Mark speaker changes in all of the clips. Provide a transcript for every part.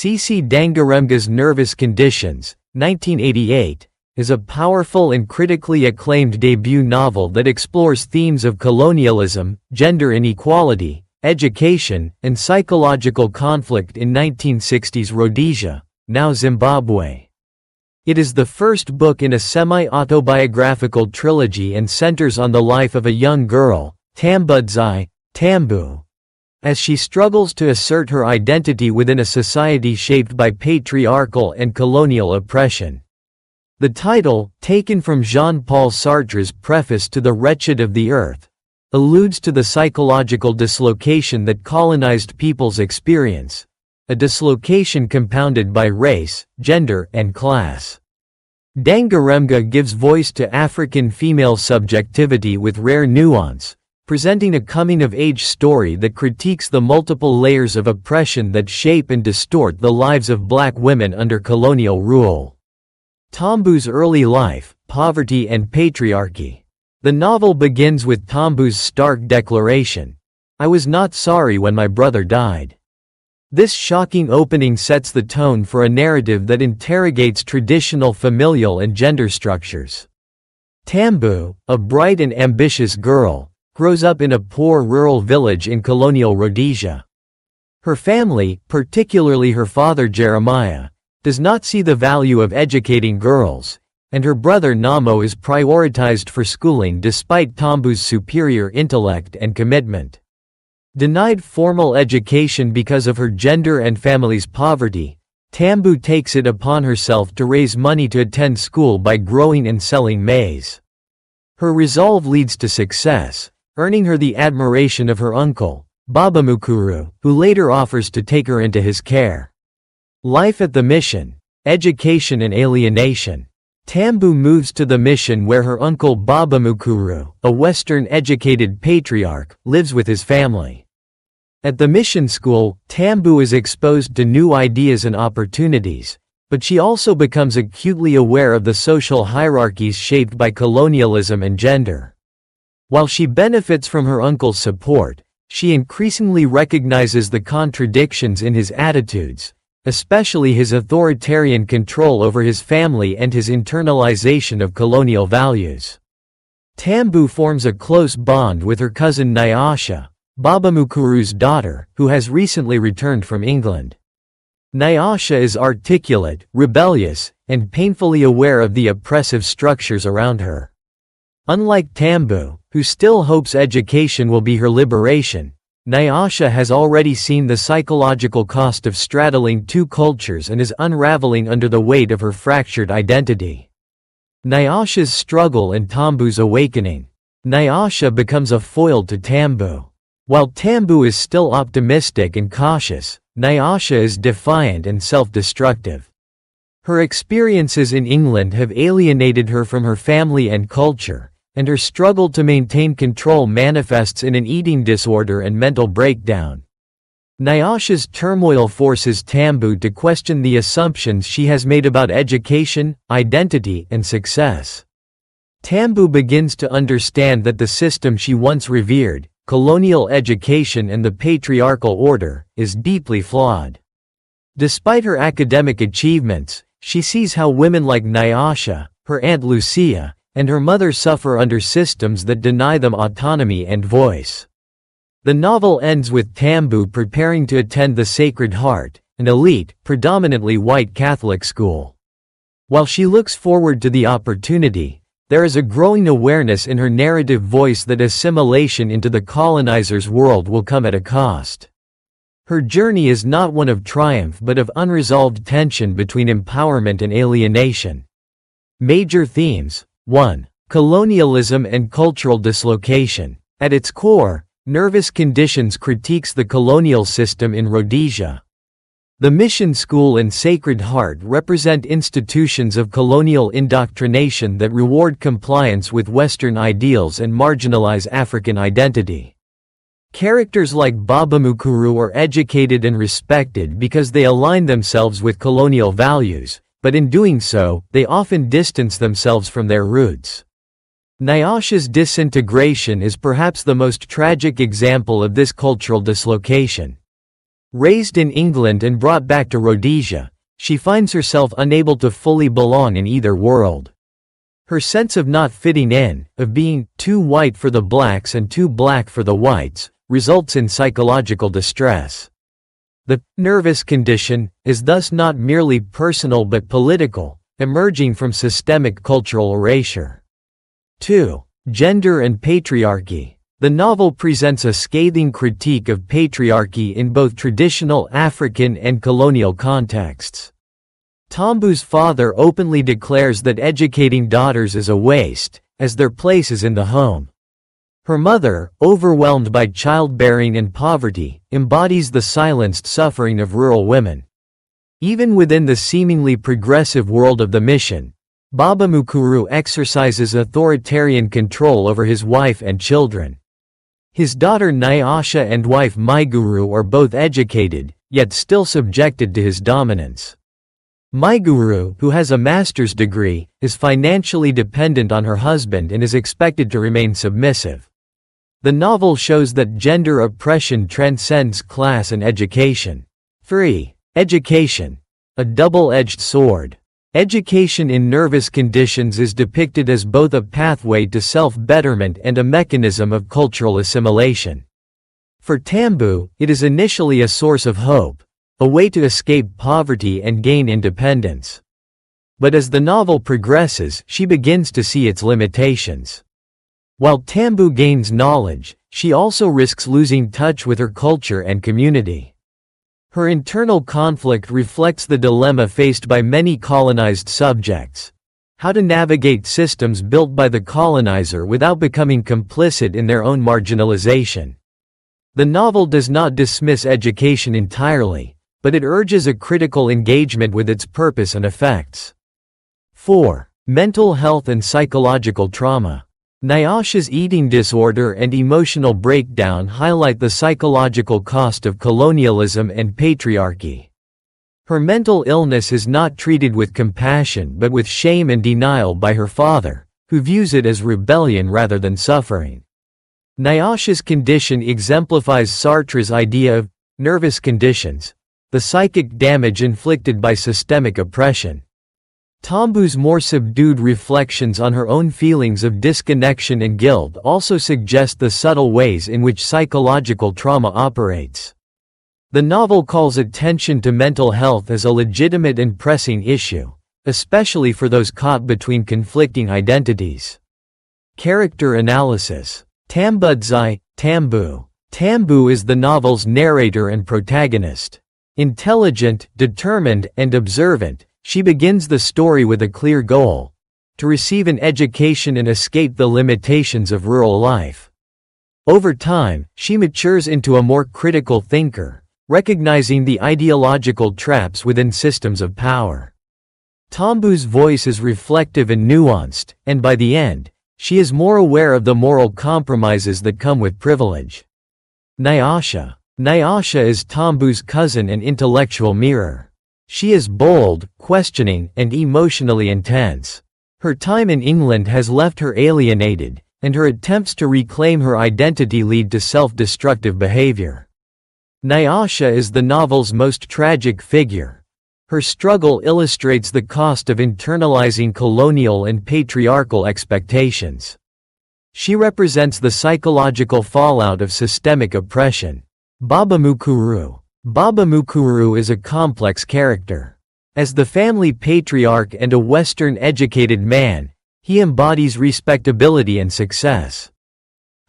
Speaker 1: Tsitsi Dangarembga's Nervous Conditions, 1988, is a powerful and critically acclaimed debut novel that explores themes of colonialism, gender inequality, education, and psychological conflict in 1960s Rhodesia, now Zimbabwe. It is the first book in a semi-autobiographical trilogy and centers on the life of a young girl, Tambudzi, Tambu, as she struggles to assert her identity within a society shaped by patriarchal and colonial oppression. The title, taken from Jean-Paul Sartre's preface to The Wretched of the Earth, alludes to the psychological dislocation that colonized peoples experience, a dislocation compounded by race, gender, and class. Dangarembga gives voice to African female subjectivity with rare nuance, presenting a coming-of-age story that critiques the multiple layers of oppression that shape and distort the lives of black women under colonial rule. Tambu's early life, poverty and patriarchy. The novel begins with Tambu's stark declaration, "I was not sorry when my brother died." This shocking opening sets the tone for a narrative that interrogates traditional familial and gender structures. Tambu, a bright and ambitious girl, grows up in a poor rural village in colonial Rhodesia. Her family, particularly her father Jeremiah, does not see the value of educating girls, and her brother Namo is prioritized for schooling despite Tambu's superior intellect and commitment. Denied formal education because of her gender and family's poverty, Tambu takes it upon herself to raise money to attend school by growing and selling maize. Her resolve leads to success, earning her the admiration of her uncle, Babamukuru, who later offers to take her into his care. Life at the mission, education and alienation. Tambu moves to the mission where her uncle Babamukuru, a Western-educated patriarch, lives with his family. At the mission school, Tambu is exposed to new ideas and opportunities, but she also becomes acutely aware of the social hierarchies shaped by colonialism and gender. While she benefits from her uncle's support, she increasingly recognizes the contradictions in his attitudes, especially his authoritarian control over his family and his internalization of colonial values. Tambu forms a close bond with her cousin Nyasha, Babamukuru's daughter, who has recently returned from England. Nyasha is articulate, rebellious, and painfully aware of the oppressive structures around her. Unlike Tambu, who still hopes education will be her liberation, Nyasha has already seen the psychological cost of straddling two cultures and is unraveling under the weight of her fractured identity. Nyasha's struggle and Tambu's awakening. Nyasha becomes a foil to Tambu. While Tambu is still optimistic and cautious, Nyasha is defiant and self-destructive. Her experiences in England have alienated her from her family and culture, and her struggle to maintain control manifests in an eating disorder and mental breakdown. Nyasha's turmoil forces Tambu to question the assumptions she has made about education, identity, and success. Tambu begins to understand that the system she once revered, colonial education and the patriarchal order, is deeply flawed. Despite her academic achievements, she sees how women like Nyasha, her Aunt Lucia, and her mother suffer under systems that deny them autonomy and voice. The novel ends with Tambu preparing to attend the Sacred Heart, an elite, predominantly white Catholic school. While she looks forward to the opportunity, there is a growing awareness in her narrative voice that assimilation into the colonizer's world will come at a cost. Her journey is not one of triumph but of unresolved tension between empowerment and alienation. Major themes. 1. Colonialism and cultural dislocation. At its core, Nervous Conditions critiques the colonial system in Rhodesia. The Mission School and Sacred Heart represent institutions of colonial indoctrination that reward compliance with Western ideals and marginalize African identity. Characters like Babamukuru are educated and respected because they align themselves with colonial values, but in doing so, they often distance themselves from their roots. Nyasha's disintegration is perhaps the most tragic example of this cultural dislocation. Raised in England and brought back to Rhodesia, she finds herself unable to fully belong in either world. Her sense of not fitting in, of being too white for the blacks and too black for the whites, results in psychological distress. The nervous condition is thus not merely personal but political, emerging from systemic cultural erasure. 2. Gender and patriarchy. The novel presents a scathing critique of patriarchy in both traditional African and colonial contexts. Tambu's father openly declares that educating daughters is a waste, as their place is in the home. Her mother, overwhelmed by childbearing and poverty, embodies the silenced suffering of rural women. Even within the seemingly progressive world of the mission, Baba Mukuru exercises authoritarian control over his wife and children. His daughter Nyasha and wife Maiguru are both educated, yet still subjected to his dominance. Maiguru, who has a master's degree, is financially dependent on her husband and is expected to remain submissive. The novel shows that gender oppression transcends class and education. 3. Education. A double-edged sword. Education in nervous conditions is depicted as both a pathway to self-betterment and a mechanism of cultural assimilation. For Tambu, it is initially a source of hope, a way to escape poverty and gain independence. But as the novel progresses, she begins to see its limitations. While Tambu gains knowledge, she also risks losing touch with her culture and community. Her internal conflict reflects the dilemma faced by many colonized subjects: how to navigate systems built by the colonizer without becoming complicit in their own marginalization. The novel does not dismiss education entirely, but it urges a critical engagement with its purpose and effects. 4. Mental health and psychological trauma. Nyasha's eating disorder and emotional breakdown highlight the psychological cost of colonialism and patriarchy. Her mental illness is not treated with compassion but with shame and denial by her father, who views it as rebellion rather than suffering. Nyasha's condition exemplifies Sartre's idea of nervous conditions, the psychic damage inflicted by systemic oppression. Tambu's more subdued reflections on her own feelings of disconnection and guilt also suggest the subtle ways in which psychological trauma operates. The novel calls attention to mental health as a legitimate and pressing issue, especially for those caught between conflicting identities. Character analysis. Tambudzai, Tambu. Tambu is the novel's narrator and protagonist. Intelligent, determined, and observant, she begins the story with a clear goal: to receive an education and escape the limitations of rural life. Over time, she matures into a more critical thinker, recognizing the ideological traps within systems of power. Tambu's voice is reflective and nuanced, and by the end, she is more aware of the moral compromises that come with privilege. Nyasha. Nyasha is Tambu's cousin and intellectual mirror. She is bold, questioning, and emotionally intense. Her time in England has left her alienated, and her attempts to reclaim her identity lead to self-destructive behavior. Nyasha is the novel's most tragic figure. Her struggle illustrates the cost of internalizing colonial and patriarchal expectations. She represents the psychological fallout of systemic oppression. Baba Mukuru. Baba Mukuru is a complex character. As the family patriarch and a Western-educated man, he embodies respectability and success.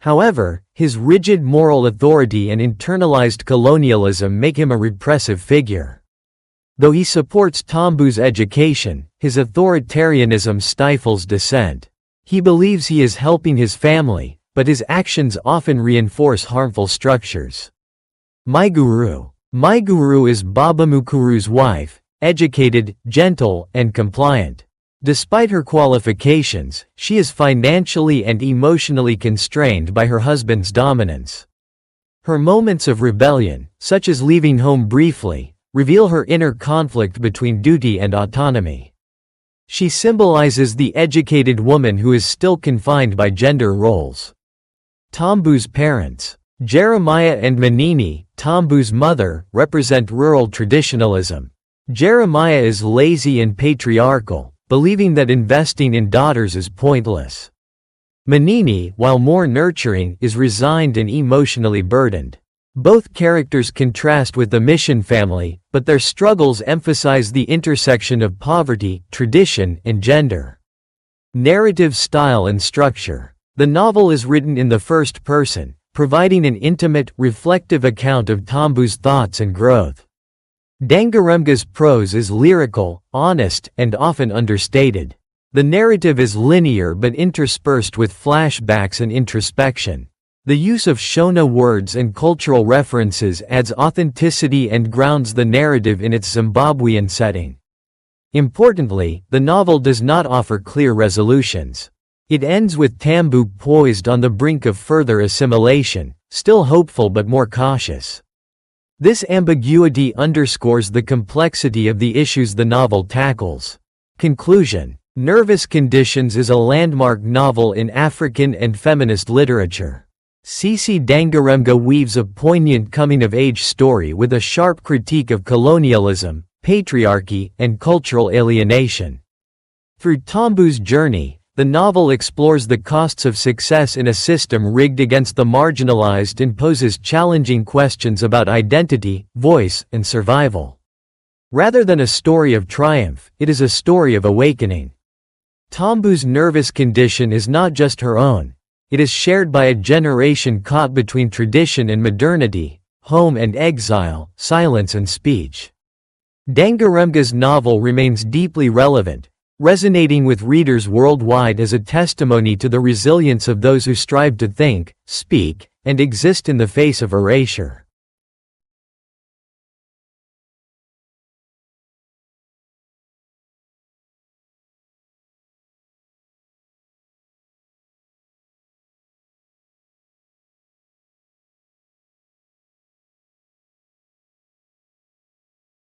Speaker 1: However, his rigid moral authority and internalized colonialism make him a repressive figure. Though he supports Tambu's education, his authoritarianism stifles dissent. He believes he is helping his family, but his actions often reinforce harmful structures. Maiguru. Maiguru is Baba Mukuru's wife, educated, gentle, and compliant. Despite her qualifications, she is financially and emotionally constrained by her husband's dominance. Her moments of rebellion, such as leaving home briefly, reveal her inner conflict between duty and autonomy. She symbolizes the educated woman who is still confined by gender roles. Tambu's parents. Jeremiah and Manini, Tambu's mother, represent rural traditionalism. Jeremiah is lazy and patriarchal, believing that investing in daughters is pointless. Manini, while more nurturing, is resigned and emotionally burdened. Both characters contrast with the Mission family, but their struggles emphasize the intersection of poverty, tradition, and gender. Narrative style and structure. The novel is written in the first person, providing an intimate, reflective account of Tambu's thoughts and growth. Dangarembga's prose is lyrical, honest, and often understated. The narrative is linear but interspersed with flashbacks and introspection. The use of Shona words and cultural references adds authenticity and grounds the narrative in its Zimbabwean setting. Importantly, the novel does not offer clear resolutions. It ends with Tambu poised on the brink of further assimilation, still hopeful but more cautious. This ambiguity underscores the complexity of the issues the novel tackles. Conclusion. Nervous Conditions is a landmark novel in African and feminist literature. Tsitsi Dangarembga weaves a poignant coming-of-age story with a sharp critique of colonialism, patriarchy, and cultural alienation. Through Tambu's journey, the novel explores the costs of success in a system rigged against the marginalized and poses challenging questions about identity, voice, and survival. Rather than a story of triumph, it is a story of awakening. Tambu's nervous condition is not just her own. It is shared by a generation caught between tradition and modernity, home and exile, silence and speech. Dangarembga's novel remains deeply relevant, resonating with readers worldwide as a testimony to the resilience of those who strive to think, speak, and exist in the face of erasure.